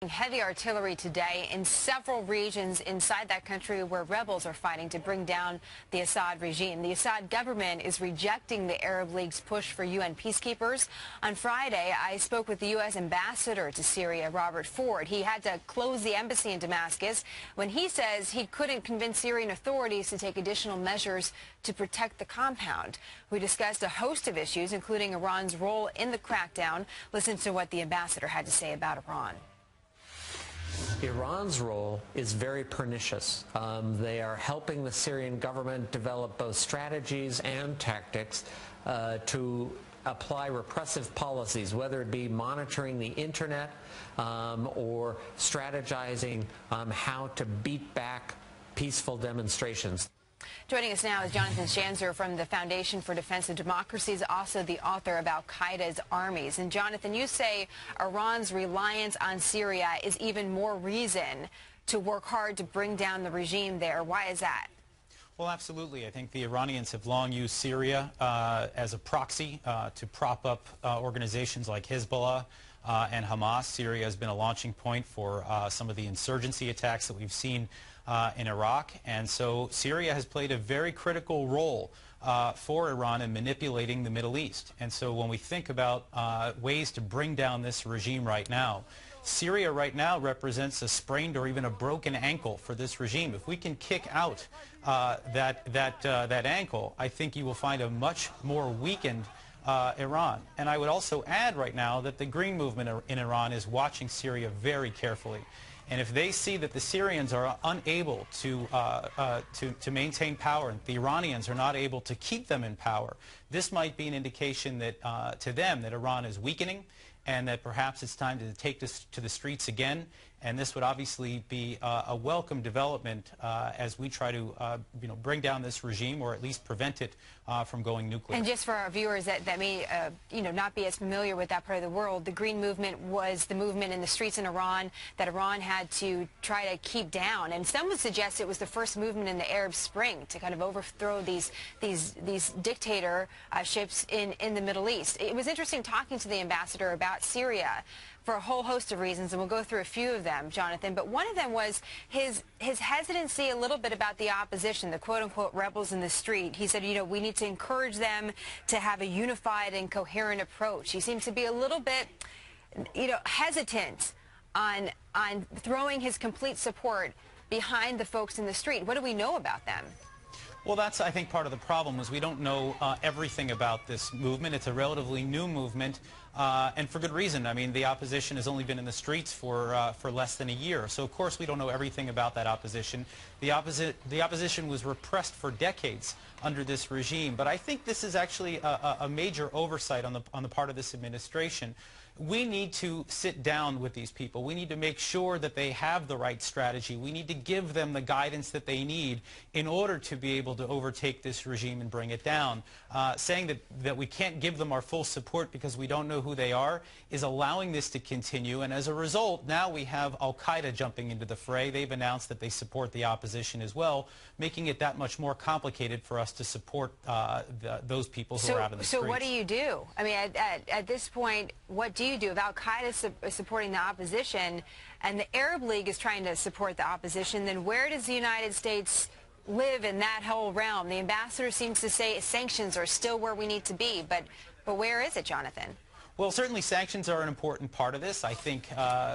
Heavy artillery today in several regions inside that country where rebels are fighting to bring down the Assad regime. The Assad government is rejecting the Arab League's push for UN peacekeepers. On Friday, I spoke with the U.S. ambassador to Syria, Robert Ford. He had to close the embassy in Damascus when he says he couldn't convince Syrian authorities to take additional measures to protect the compound. We discussed a host of issues, including Iran's role in the crackdown. Listen to what the ambassador had to say about Iran. Iran's role is very pernicious. They are helping the Syrian government develop both strategies and tactics to apply repressive policies, whether it be monitoring the internet or strategizing how to beat back peaceful demonstrations. Joining us now is Jonathan Schanzer from the Foundation for Defense of Democracy, is also the author of Al-Qaeda's Armies. And Jonathan, you say Iran's reliance on Syria is even more reason to work hard to bring down the regime there. Why is that? Well, absolutely. I think the Iranians have long used Syria as a proxy to prop up organizations like Hezbollah and Hamas. Syria has been a launching point for some of the insurgency attacks that we've seen in Iraq. And so Syria has played a very critical role for Iran in manipulating the Middle East. And so when we think about ways to bring down this regime right now, Syria right now represents a sprained or even a broken ankle for this regime. If we can kick out that ankle, I think you will find a much more weakened Iran. And I would also add right now that the Green Movement in Iran is watching Syria very carefully. And if they see that the Syrians are unable to maintain power and the Iranians are not able to keep them in power, this might be an indication that to them that Iran is weakening and that perhaps it's time to take this to the streets again. And this would obviously be a welcome development as we try to bring down this regime, or at least prevent it from going nuclear. And just for our viewers that may not be as familiar with that part of the world, the Green Movement was the movement in the streets in Iran that Iran had to try to keep down. And some would suggest it was the first movement in the Arab Spring to kind of overthrow these dictatorships in the Middle East. It was interesting talking to the ambassador about Syria for a whole host of reasons, and we'll go through a few of them, Jonathan. But one of them was his hesitancy a little bit about the opposition, the quote-unquote rebels in the street. He said, we need to encourage them to have a unified and coherent approach. He seems to be a little bit, hesitant on throwing his complete support behind the folks in the street. What do we know about them? Well, that's, I think, part of the problem is we don't know everything about this movement. It's a relatively new movement, and for good reason. I mean, the opposition has only been in the streets for less than a year. So, of course, we don't know everything about that opposition. The opposition was repressed for decades under this regime. But I think this is actually a major oversight on the part of this administration. We need to sit down with these people. We need to make sure that they have the right strategy. We need to give them the guidance that they need in order to be able to overtake this regime and bring it down. Saying that we can't give them our full support because we don't know who they are is allowing this to continue. And as a result, now we have Al-Qaeda jumping into the fray. They've announced that they support the opposition as well, making it that much more complicated for us to support those people who are out in the streets. So what do you do? I mean, at this point, what do you do? If Al-Qaeda is supporting the opposition and the Arab League is trying to support the opposition, then where does the United States live in that whole realm? The ambassador seems to say sanctions are still where we need to be, but where is it, Jonathan? Well, certainly sanctions are an important part of this. I think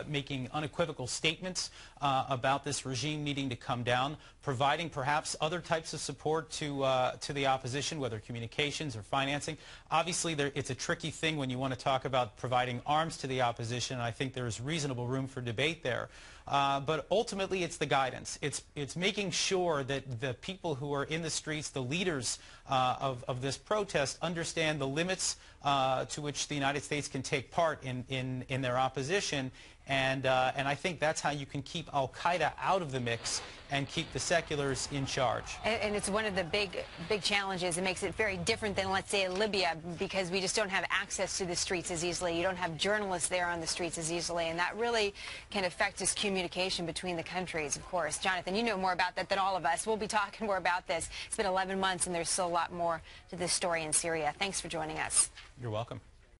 making unequivocal statements about this regime needing to come down, providing perhaps other types of support to the opposition, whether communications or financing. Obviously, it's a tricky thing when you want to talk about providing arms to the opposition, and I think there's reasonable room for debate there. But ultimately, it's the guidance. It's making sure that the people who are in the streets, the leaders of this protest, understand the limits to which the United States can take part in their opposition. And I think that's how you can keep Al-Qaeda out of the mix and keep the seculars in charge. And it's one of the big challenges. It makes it very different than, let's say, Libya, because we just don't have access to the streets as easily. You don't have journalists there on the streets as easily, and that really can affect this communication between the countries, of course. Jonathan, you know more about that than all of us. We'll be talking more about this. It's been 11 months, and there's still a lot more to this story in Syria. Thanks for joining us. You're welcome.